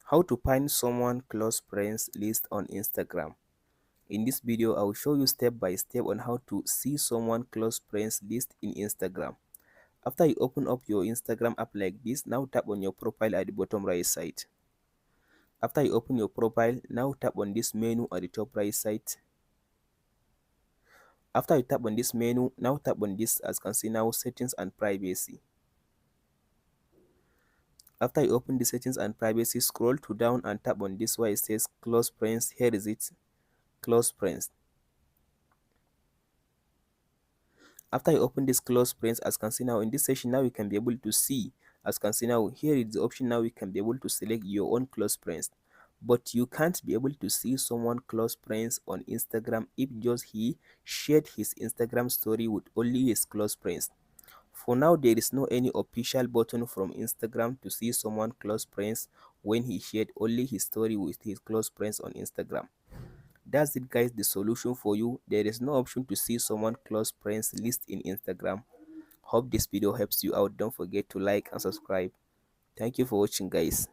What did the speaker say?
How to find someone close friends list on Instagram. In this video, I will show you step by step on how to see someone close friends list in Instagram. After you open up your Instagram app like this, now tap on your profile at the bottom right side. After you open your profile, now tap on this menu at the top right side. After you tap on this menu, now tap on this, as you can see now, settings and privacy. After you open the settings and privacy, scroll to down and tap on this where it says close friends. Here is it, close friends. After you open this close friends, as you can see now in this section, now you can be able to see, as you can see now, here is the option. Now you can be able to select your own close friends, but you can't be able to see someone close friends on Instagram if just he shared his Instagram story with only his close friends. For now, there is no any official button from Instagram to see someone close friends when he shared only his story with his close friends on Instagram. That's it guys, the solution for you. There is no option to see someone close friends list in Instagram. Hope this video helps you out. Don't forget to like and subscribe. Thank you for watching guys.